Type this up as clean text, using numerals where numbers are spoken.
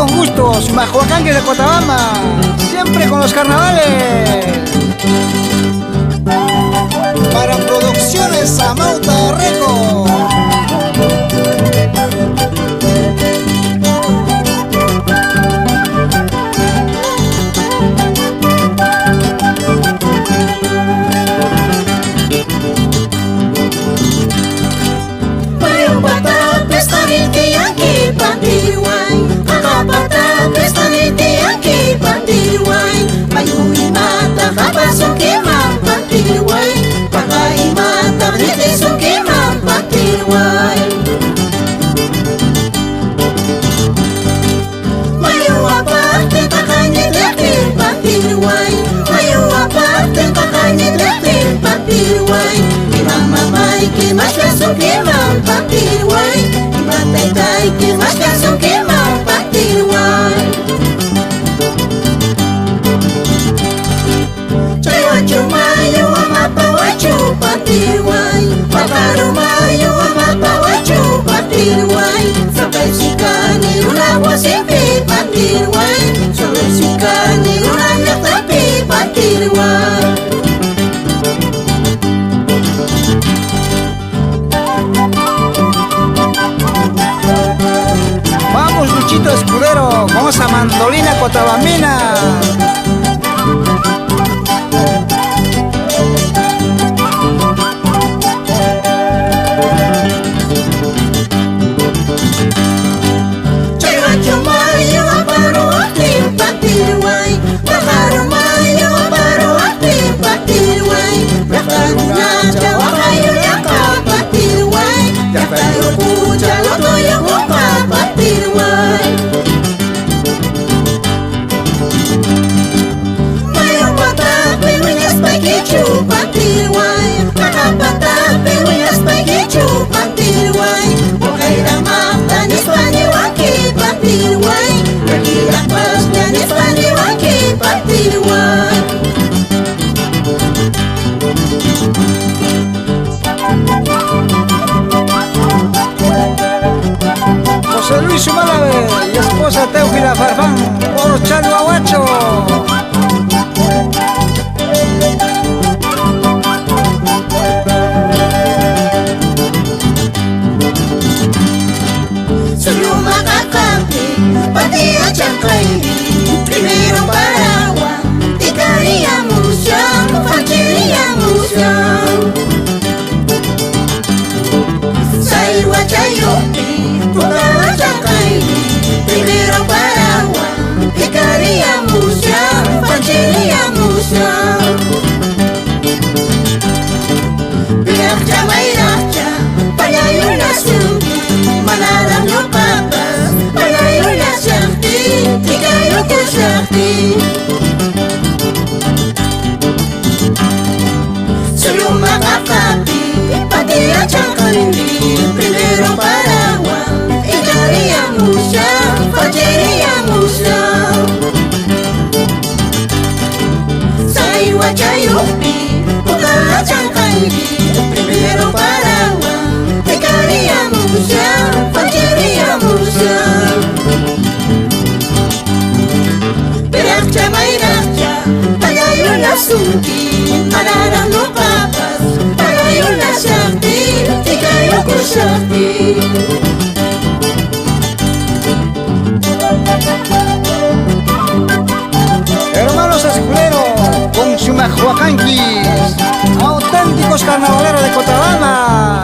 con gusto, Sumajuacangue de Cochabamba, siempre con los carnavales. Para Producciones Amauta Reco. Vamos Luchito Escudero con esa mandolina cochabambina. José Luis Sumalave y esposa Teófila Farfán, por Chalo Aguacho. Primero Paragua, Ticaríamos ya, facheríamos ya. Saiwa Chayopi, Pugaba Chacairi. Primero Paragua, Ticaríamos ya, facheríamos ya. Viaja Mairacha, Payayuna Suki, Manara no papas, Payayuna Shakti, Ticayo Shakti. Solo Magapapi, Patia Chacairi. Primero Paragua, Ticaríamos ya, facheríamos ya. Saiwa Chayopi, Pugaba Chacairi. Primero Paragua, Ticaríamos ya, facheríamos ya. Peracha Mairacha, Pagayuna Suki, Manara no papas, Pagayuna Shakti, Ticayo Shakti. Hermanos Escuderos con Sumajuacanquis, auténticos carnavaleros de Cochabamba.